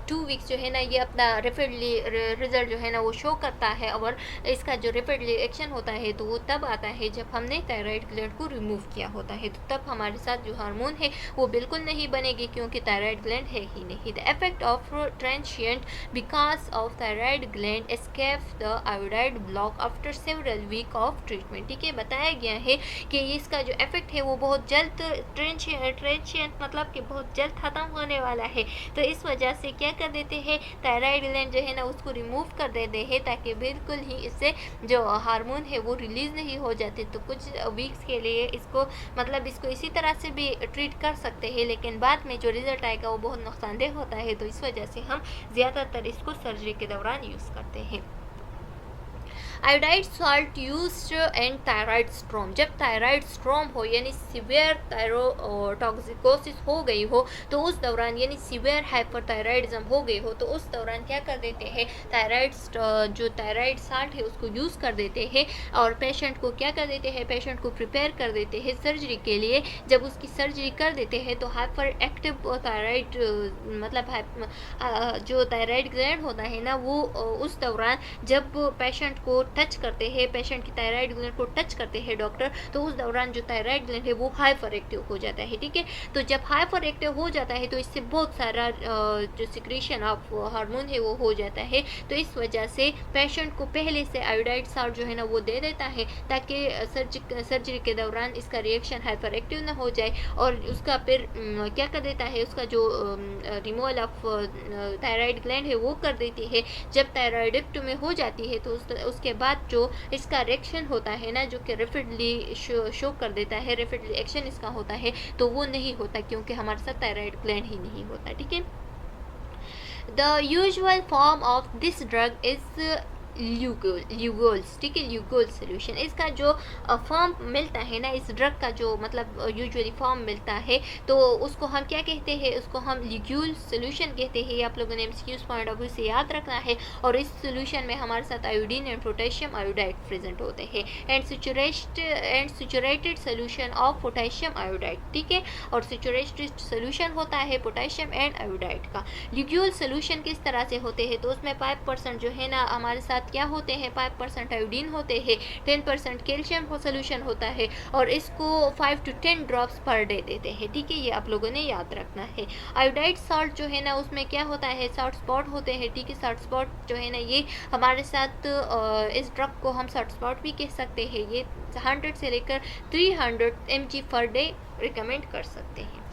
2 वीक्स जो है ना ये अपना रैपिडली रिजल्ट जो है ना वो शो करता है। और इसका जो रैपिडली एक्शन होता है तो वो तब आता है जब हमने थायराइड ग्लैंड को रिमूव किया होता है, तो तब हमारे साथ जो हार्मोन है वो बिल्कुल नहीं बनेगी क्योंकि थायराइड ग्लैंड है ही नहीं। The effect of transient because of thyroid gland escape the iodide block after several week of treatment, ठीक है। बताया गया है कि इसका जो इफेक्ट है वो बहुत जल्द ट्रांसिएंट मतलब कि बहुत जल्द ख़त्म होने वाला है। तो इस वजह से क्या कर देते हैं, थायराइड ग्लैंड जो है ना उसको रिमूव कर देते हैं ताकि बिल्कुल ही इससे जो हार्मोन है वो रिलीज़ नहीं हो जाते। तो कुछ वीक्स के लिए इसको मतलब इसको इसी तरह से भी ट्रीट कर सकते हैं, लेकिन बाद में जो रिज़ल्ट आएगा वो बहुत नुकसानदेह होता है। तो इस वजह से हम ज़्यादातर इसको सर्जरी के दौरान यूज़ करते हैं। Iodide salt used and thyroid स्ट्रोम, जब थायराइड स्ट्रोम हो यानी सीवियर थायरोटॉक्सिकोसिस हो गई हो तो उस दौरान यानी सीवियर हाइपरथायराइडिज्म हो गई हो तो उस दौरान क्या कर देते हैं, जो थायराइड साल्ट है उसको यूज़ कर देते हैं और पेशेंट को क्या कर देते हैं, पेशेंट को प्रिपेयर कर देते हैं सर्जरी के लिए। जब उसकी सर्जरी कर देते हैं तो हाइपर एक्टिव थायराइड मतलब जो थायराइड ग्लैंड होता है ना वो उस दौरान जब पेशेंट को टच करते हैं, पेशेंट की थायराइड ग्लैंड को टच करते हैं डॉक्टर, तो उस दौरान जो थायराइड ग्लैंड है वो हाइपर एक्टिव हो जाता है, ठीक है। तो जब हाइपर एक्टिव हो जाता है तो इससे बहुत सारा जो सिक्रीशन ऑफ हार्मोन है वो हो जाता है। तो इस वजह से पेशेंट को पहले से आयोडाइड साल्ट जो है ना वो दे देता है, ताकि सर्जरी के दौरान इसका रिएक्शन हाइपर एक्टिव ना हो जाए, और उसका फिर क्या कर देता है, उसका जो रिमूवल ऑफ थायराइड ग्लैंड है वो कर देती है। जब थायराइडेक्टोमी हो जाती है तो उसके बाद जो इसका रिएक्शन होता है ना, जो कि रैपिडली शो कर देता है, रैपिडली एक्शन इसका होता है, तो वो नहीं होता, क्योंकि हमारे साथ थायराइड ग्लैंड ही नहीं होता, ठीक है। The usual form of this drug is ल्यूगोल्स, ठीक है, ल्यूगोल सोल्यूशन। इसका जो फॉर्म मिलता है ना, इस ड्रग का जो मतलब यूजुअली फॉर्म मिलता है, तो उसको हम क्या कहते हैं, उसको हम ल्यूगोल सोल्यूशन कहते हैं। आप लोगों ने एमसीक्यूज पॉइंट ऑफ व्यू से याद रखना है। और इस सोल्यूशन में हमारे साथ iodine and potassium iodide present होते हैं, and saturated solution of potassium iodide, ठीक है। और सैचुरेटेड सोल्यूशन होता है पोटेशियम एंड आयोडाइड का। ल्यूगोल सोल्यूशन किस तरह से होते हैं, तो उसमें 5% जो है ना हमारे साथ क्या होते हैं, 5% आयोडीन होते हैं, 10% कैल्शियम को सोल्यूशन होता है, और इसको 5 to 10 ड्रॉप्स पर डे देते हैं, ठीक है। ये आप लोगों ने याद रखना है। आयोडाइड सॉल्ट जो है ना उसमें क्या होता है, सॉल्ट स्पॉट होते हैं, ठीक है। सॉल्ट स्पॉट जो है ना ये हमारे साथ इस ड्रग को हम सॉल्ट स्पॉट भी कह सकते हैं। ये 100 से लेकर 300 mg पर डे रिकमेंड कर सकते हैं।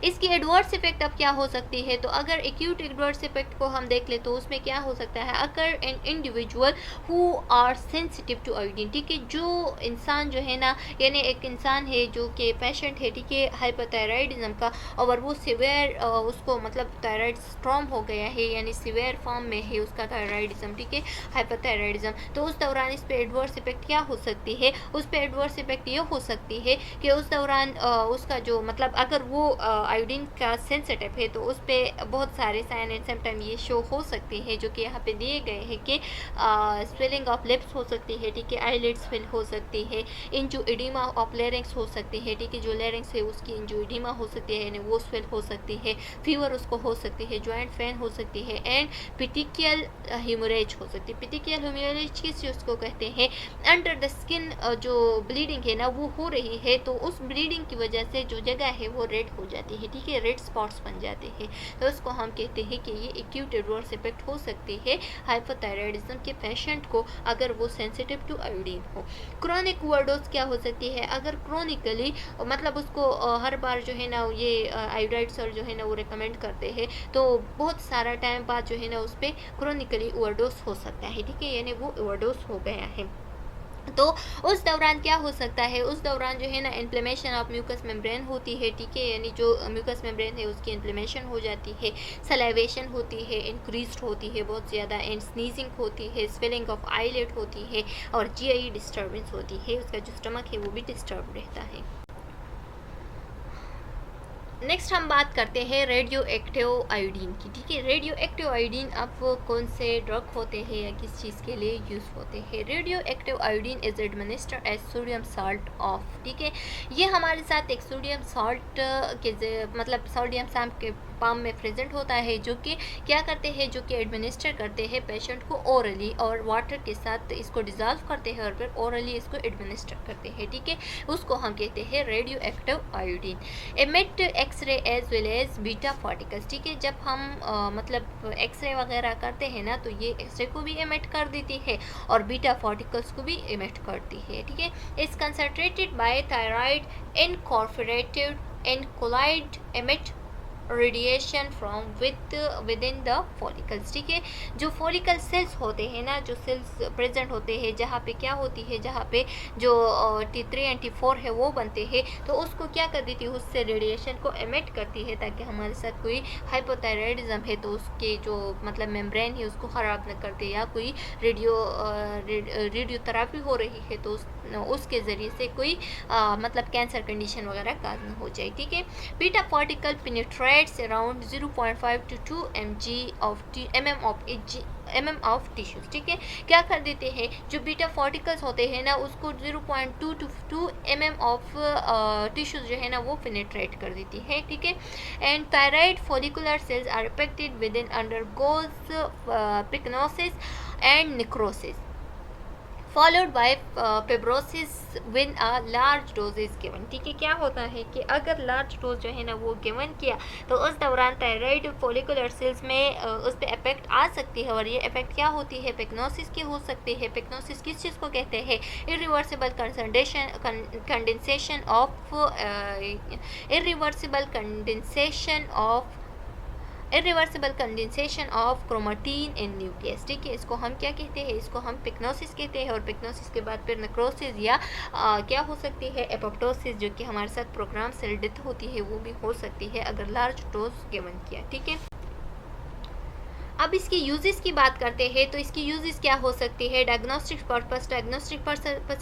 इसकी एडवर्स इफेक्ट अब क्या हो सकती है, तो अगर एक्यूट एडवर्स इफेक्ट को हम देख ले तो उसमें क्या हो सकता है, अगर an individual who are sensitive to iodine, ठीक है। जो इंसान जो है ना, यानी एक इंसान है जो कि पेशेंट है, ठीक है, हाइपरथायराइडिज्म का, और वो सिवियर उसको मतलब थायराइड स्ट्रॉम हो गया है, यानी सिवियर फॉर्म में है उसका थायराइडिज्म, ठीक है, हाइपरथायराइडिज्म, तो उस दौरान इस पर एडवर्स इफेक्ट क्या हो सकती है, उस पर एडवर्स इफेक्ट ये हो सकती है कि उस दौरान उसका जो मतलब अगर वो आयोडीन का सेंसिटिव है तो उस पर बहुत सारे साइन एंड सिम्टम ये शो हो सकते हैं, जो कि यहाँ पे दिए गए हैं कि स्वेलिंग ऑफ लिप्स हो सकती है, ठीक है, आईलिड्स स्वेल हो सकती है, इंजू एडिमा ऑफ लेरिंग्स हो सकती है, ठीक है, जो लेरिंग्स है उसकी इंजू एडिमा हो सकती है, यानी वो स्वेल हो सकती है, फीवर उसको हो सकती है, जॉइंट पेन हो सकती है, एंड पिटिकियल हीमोरेज हो सकती है। पिटिकियल हीमोरेज किस चीज़ को कहते हैं, अंडर द स्किन जो ब्लीडिंग है ना वो हो रही है, तो उस ब्लीडिंग की वजह से जो जगह है वो रेड हो जाती है, ठीक है, रेड स्पॉट्स बन जाते हैं, तो उसको हम कहते हैं कि ये एक्यूट एडवर्स इफेक्ट हो सकती है हाइपरथायराइडिज्म के पेशेंट को, अगर वो सेंसिटिव टू आयोडीन हो। क्रोनिक ओवरडोज क्या हो सकती है, अगर क्रोनिकली मतलब उसको हर बार जो है ना ये आयोडाइड सॉल्ट जो है ना वो रिकमेंड करते हैं, तो बहुत सारा टाइम बाद जो है ना उस पर क्रोनिकली ओवरडोज हो सकता है, ठीक है, यानी वो ओवरडोज हो गया है। तो उस दौरान क्या हो सकता है, उस दौरान जो है ना इन्फ्लेमेशन ऑफ म्यूकस मेम्ब्रेन होती है, ठीक है, यानी जो म्यूकस मेम्ब्रेन है उसकी इन्फ्लेमेशन हो जाती है, सलाइवेशन होती है, इंक्रीज्ड होती है बहुत ज़्यादा, एंड स्नीजिंग होती है, स्वेलिंग ऑफ आईलिड होती है, और जीआई डिस्टर्बेंस होती है, उसका जो स्टमक है वो भी डिस्टर्ब रहता है। नेक्स्ट हम बात करते हैं रेडियो एक्टिव आयोडीन की, ठीक है। रेडियो एक्टिव आयोडीन अब कौन से ड्रग होते हैं या किस चीज़ के लिए यूज़ होते हैं। Radio active iodine is administered as sodium salt of, ठीक है, ये हमारे साथ एक सोडियम साल्ट के मतलब सोडियम सैम्प के पाम में प्रेजेंट होता है, जो कि क्या करते हैं, जो कि एडमिनिस्टर करते हैं पेशेंट को ओरली, और वाटर के साथ इसको डिज़ोल्व करते हैं और फिर ओरली इसको एडमिनिस्टर करते हैं, ठीक है, उसको हम कहते हैं radio active iodine. Emit X ray as well as beta particles, ठीक है, जब हम मतलब एक्सरे वगैरह करते हैं ना, तो ये एक्सरे को भी एमिट कर देती है और बीटा पार्टिकल्स को भी एमिट करती है, ठीक है। Is concentrated by thyroid incorporated and colloid emit radiation from with in the follicles, ठीक है, जो फॉलिकल सेल्स होते हैं ना, जो सेल्स प्रेजेंट होते हैं जहाँ पे क्या होती है, जहाँ पे जो T3 एंड T4 है वो बनते हैं, तो उसको क्या कर देती है, उससे रेडिएशन को एमिट करती है, ताकि हमारे साथ कोई हाइपोथायराइडिज्म है तो उसके जो मतलब मेम्ब्रेन है उसको ख़राब न करते, या कोई रेडियोथेरेपी हो रही है तो उसके ज़रिए से कोई मतलब कैंसर कंडीशन वगैरह काज न हो जाए, ठीक है। Beta particle penetrates around 0.5 to 2 mm of mm of tissues, ठीक है। क्या कर देते हैं, जो बीटा पार्टिकल्स होते हैं ना उसको 0.2 to 2 mm ऑफ टिश्यूज़ जो है ना वो पेनिट्रेट कर देती है, ठीक है। And thyroid follicular cells are affected with in undergoes pyknosis and necrosis followed by fibrosis when a large dose is given, ठीक है। क्या होता है कि अगर लार्ज डोज जो है ना वो गिवन किया तो उस दौरान थायराइड फॉलिकुलर सेल्स में उस पर इफेक्ट आ सकती है, और ये इफेक्ट क्या होती है, पिक्नोसिस की हो सकती है। पिक्नोसिस किस चीज़ को कहते हैं, irreversible condensation of irreversible condensation of chromatin in nucleus, ठीक है। इसको हम क्या कहते हैं, इसको हम पिक्नोसिस कहते हैं। और पिक्नोसिस के बाद फिर नेक्रोसिस या क्या हो सकती है, एपोप्टोसिस, जो कि हमारे साथ प्रोग्राम सेल डेथ होती है, वो भी हो सकती है अगर लार्ज डोज गिवन किया, ठीक है। अब इसकी यूजेस की बात करते हैं तो इसकी यूजेस क्या हो सकती है, डायग्नोस्टिक पर्पस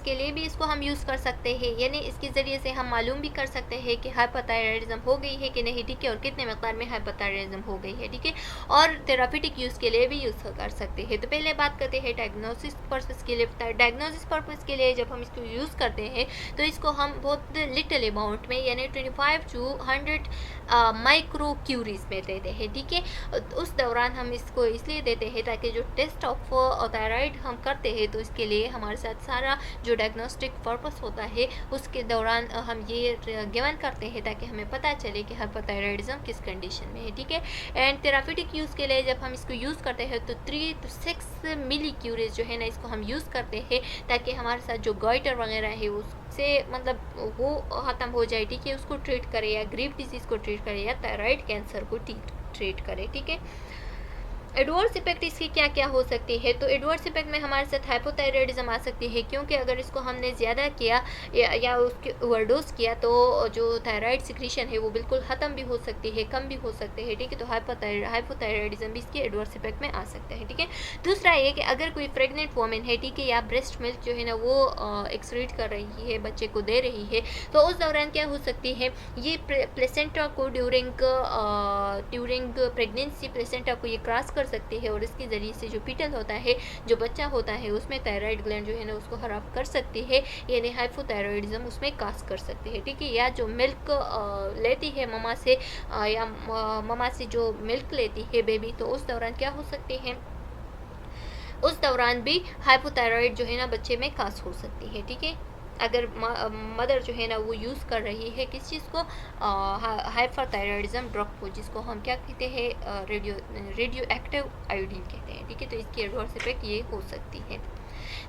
के लिए भी इसको हम यूज़ कर सकते हैं, यानी इसके ज़रिए से हम मालूम भी कर सकते हैं कि हाइपोथायराइडिज्म हो गई है कि नहीं, ठीक है, और कितने मकदार में हाइपोथायराइडिज्म हो गई है, ठीक है। और थेरापीटिक यूज़ के लिए भी यूज़ कर सकते हैं। तो पहले बात करते हैं डायग्नोसिस पर्पस के लिए। डायग्नोसिस पर्पस के लिए जब हम इसको यूज़ करते हैं तो इसको हम बहुत लिटिल अमाउंट में यानी 25 to 100 माइक्रो क्यूरीज में देते हैं, ठीक है। उस दौरान हम इसको इसलिए देते हैं ताकि जो टेस्ट ऑफ थायराइड हम करते हैं तो इसके लिए हमारे साथ सारा जो डायग्नोस्टिक पर्पस होता है उसके दौरान हम ये गिवन करते हैं ताकि हमें पता चले कि हाइपोथायराइडिज्म किस कंडीशन में है, ठीक है। एंड थेरापीटिक यूज़ के लिए जब हम इसको यूज़ करते हैं तो 3 to 6 मिली क्यूरीज जो है ना इसको हम यूज़ करते हैं ताकि हमारे साथ जो गॉइटर वगैरह है उससे मतलब वो ख़त्म हो जाए, ठीक है। उसको ट्रीट करे या ग्रीव डिजीज़ को ट्रीट करे या थायराइड कैंसर को ट्रीट करे, ठीक है। एडवर्स इफेक्ट इसकी क्या क्या हो सकती है, तो एडवर्स इफेक्ट में हमारे साथ हाइपोथायराइडिज्म आ सकती है, क्योंकि अगर इसको हमने ज़्यादा किया या उसके ओवरडोज किया तो जो थायराइड सिक्रीशन है वो बिल्कुल ख़त्म भी हो सकती है, कम भी हो सकते हैं, ठीक है। तो हाइपोथायराइडिज्म भी इसके एडवर्स इफेक्ट में आ सकता है, ठीक है। दूसरा ये कि अगर कोई प्रेग्नेंट वोमेन है, ठीक है, या ब्रेस्ट मिल्क जो है ना वो एक्सक्रीट कर रही है, बच्चे को दे रही है, तो उस दौरान क्या हो सकती है, ये प्लेसेंटा को ड्यूरिंग प्रेगनेंसी प्लेसेंटा को ये क्रॉस कर सकती है और इसके ज़रिए से जो फीटल होता है, जो बच्चा होता है, उसमें थायराइड ग्लैंड जो है ना उसको खराब कर सकती है, यानी हाइपोथायराइडिज्म उसमें काज कर सकती है, ठीक है। या जो मिल्क लेती है ममा से या ममा से जो मिल्क लेती है बेबी, तो उस दौरान क्या हो सकती है, उस दौरान भी हाइपोथायराइड जो है ना बच्चे में काज हो सकती है, ठीक है। अगर मदर जो है ना वो यूज़ कर रही है किस चीज़ को, हाइपरथायराइडिज्म ड्रग को, जिसको हम क्या कहते हैं, रेडियो एक्टिव आयोडीन कहते हैं, ठीक है। तो इसकी एडवर्स इफेक्ट ये हो सकती है।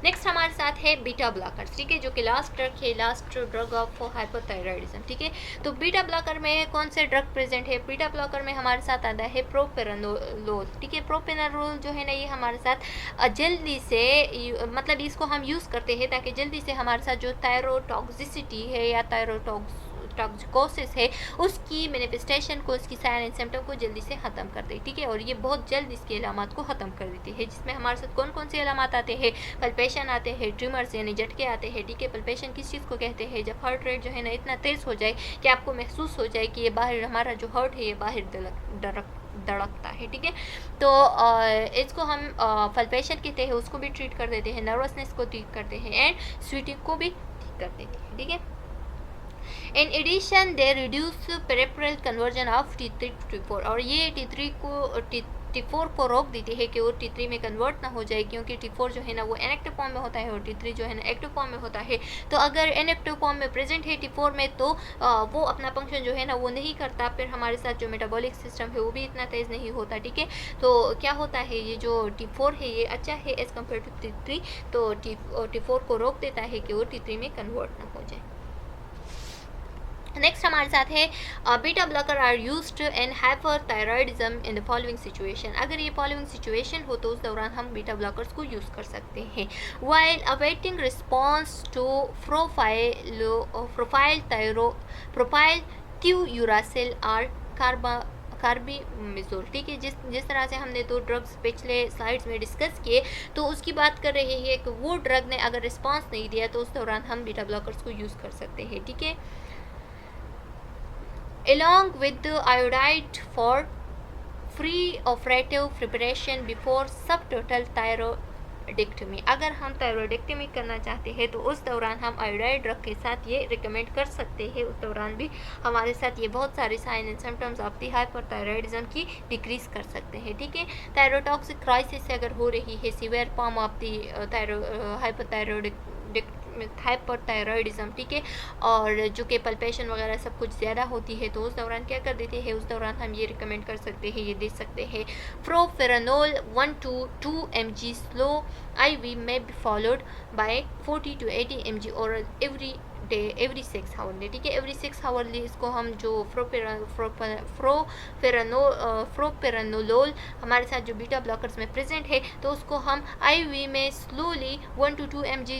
नेक्स्ट हमारे साथ है बीटा ब्लॉकर्स, ठीक है, जो कि लास्ट ड्रग ऑफ हाइपोथायराइडिज्म, ठीक है। तो बीटा ब्लॉकर में कौन से ड्रग प्रेजेंट है, बीटा ब्लॉकर में हमारे साथ आता है प्रोपेनोलोल, ठीक है। प्रोपेनोलोल जो है ना ये हमारे साथ जल्दी से मतलब इसको हम यूज़ करते हैं ताकि जल्दी से हमारे साथ जो थायरोटॉक्सिसिटी है या टॉक्सिकोसिस है उसकी मैनिफेस्टेशन को, उसकी साइन एंड सिम्टम को जल्दी से ख़त्म कर दे, ठीक है। और ये बहुत जल्द इसके अलामात को ख़त्म कर देती है, जिसमें हमारे साथ कौन कौन से अलामात आते हैं, पल्पेशन आते हैं, ट्यूमर्स यानी झटके आते हैं, ठीक है। पल्पेशन किस चीज़ को कहते हैं, जब हार्ट रेट जो है ना इतना तेज़ हो जाए कि आपको महसूस हो जाए कि ये बाहर हमारा जो हार्ट है ये बाहर धड़कता है, ठीक है। तो इसको हम पल्पेशन कहते हैं, उसको भी ट्रीट कर देते हैं, नर्वसनेस को ट्रीट करते हैं एंड स्वीटिंग को भी ठीक कर देते हैं, ठीक है। In addition, they reduce peripheral conversion of T3 to T4 और ये T4 को रोक देती है कि वो T3 में कन्वर्ट ना हो जाए, क्योंकि T4 जो है ना वो इनएक्टिव फॉर्म में होता है और T3 जो है ना एक्टिव फॉर्म में होता है। तो अगर इनएक्टिव फॉर्म में प्रेजेंट है T4 में तो वो अपना फंक्शन जो है ना वो नहीं करता, फिर हमारे साथ जो मेटाबॉलिक सिस्टम है वो भी इतना तेज़ नहीं होता, ठीक है। तो क्या होता है, ये जो T4 है ये अच्छा है एज़ कम्पेयर टू T3, तो T4 को रोक देता है कि वो T3 में कन्वर्ट ना हो जाए। नेक्स्ट हमारे साथ है beta blocker are used in hyperthyroidism in the following situation. अगर ये फॉलोइंग सिचुएशन हो तो उस दौरान हम बीटा ब्लॉकर्स को यूज़ कर सकते हैं। While awaiting response to propylthiouracil or carbimazole, ठीक है। जिस तरह से हमने 2 ड्रग्स पिछले स्लाइड्स में डिस्कस किए, तो उसकी बात कर रहे हैं कि वो ड्रग ने अगर रिस्पॉन्स नहीं दिया तो उस दौरान हम बीटा ब्लॉकर्स को यूज़ कर सकते हैं, ठीक है। along with the iodide for free operative preparation before सब टोटल थायरॉयडेक्टमी। अगर हम थायरॉयडेक्टमी करना चाहते हैं तो उस दौरान हम आयोडाइड ड्रग के साथ ये रिकमेंड कर सकते हैं। उस दौरान भी हमारे साथ ये बहुत सारे sign and symptoms of the hyperthyroidism की डिक्रीज कर सकते हैं। ठीक है, थायरोटॉक्सिक क्राइसिस अगर हो रही है, severe form of the hyperthyroidism, ठीक है, और जो कि पल्पेशन वगैरह सब कुछ ज़्यादा होती है, तो उस दौरान क्या कर देते हैं, उस दौरान हम ये रिकमेंड कर सकते हैं, ये दे सकते हैं प्रोफेरानोल 1 to 2 mg slow IV may be followed by 40 to 80 mg oral every day every 6 hourly. ठीक है, एवरी 6 आवर्ली इसको हम जो प्रोपेरानोलोल हमारे साथ जो बीटा ब्लॉकर्स में प्रेजेंट है, तो उसको हम IV में स्लोली 1 to 2 mg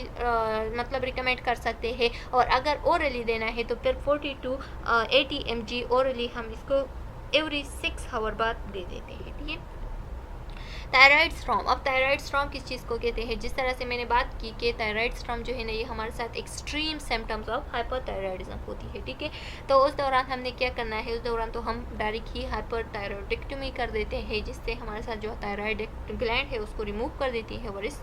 मतलब रिकमेंड कर सकते हैं, और अगर ओरली देना है तो फिर 40 to 80 mg ओरली हम इसको एवरी 6 आवर बाद दे देते हैं। ठीक है, थायराइड स्ट्रॉम। अब थायराइड स्ट्रॉम किस चीज़ को कहते हैं, जिस तरह से मैंने बात की कि थायराइड स्ट्रॉम जो है ना, ये हमारे साथ एक्सट्रीम सिम्टम्स ऑफ हाइपरथायरॉयडिज्म होती है। ठीक है, तो उस दौरान हमने क्या करना है, उस दौरान तो हम डायरेक्ट ही हाइपरथायरॉयडेक्टमी कर देते हैं, जिससे हमारे साथ जो थायराइड ग्लैंड है उसको रिमूव कर देती है और इस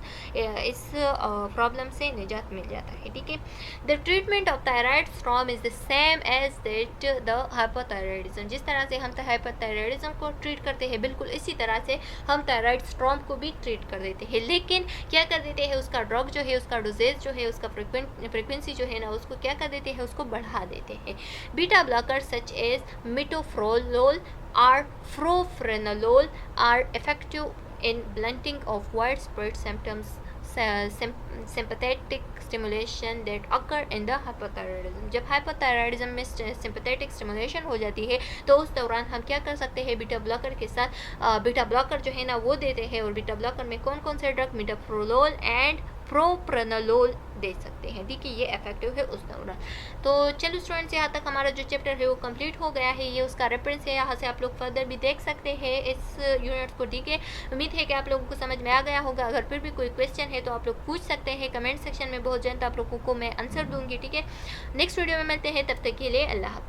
प्रॉब्लम से निजात मिल जाता है। ठीक है, the treatment of thyroid storm is the same as that the hyperthyroidism. जिस तरह से हम हाइपरथायरॉयडिज्म को ट्रीट करते हैं, बिल्कुल इसी तरह से हम थायराइड स्ट्रॉम को भी ट्रीट कर देते हैं, लेकिन क्या कर देते हैं, उसका ड्रग जो है, उसका डोजेज जो है, उसका फ्रिक्वेंसी जो है ना, उसको क्या कर देते हैं, उसको बढ़ा देते हैं। Beta blocker such as metoprolol और propranolol are effective in blunting of widespread sympathetic stimulation that occur in the hypothyroidism। जब हाइपोथायरॉयडिज्म में सिंपैथेटिक स्टिमुलेशन हो जाती है, तो उस दौरान हम क्या कर सकते हैं, बीटा ब्लॉकर के साथ बीटा ब्लॉकर जो है ना वो देते हैं, और बीटा ब्लॉकर में कौन कौन से ड्रग, मिटोप्रोलोल एंड प्रोप्रानोलोल दे सकते हैं। ठीक है, ये इफेक्टिव है उस दौरान। तो चलो स्टूडेंट्स, यहाँ तक हमारा जो चैप्टर है वो कंप्लीट हो गया है। ये उसका रेफरेंस है, यहाँ से आप लोग फर्दर भी देख सकते हैं इस यूनिट को। ठीक है, उम्मीद है कि आप लोगों को समझ में आ गया होगा। अगर फिर भी कोई क्वेश्चन है तो आप लोग पूछ सकते हैं कमेंट सेक्शन में, बहुत जल्द आप लोगों को मैं आंसर दूंगी। ठीक है, नेक्स्ट वीडियो में मिलते हैं, तब तक के लिए अल्लाह हाफ़िज़।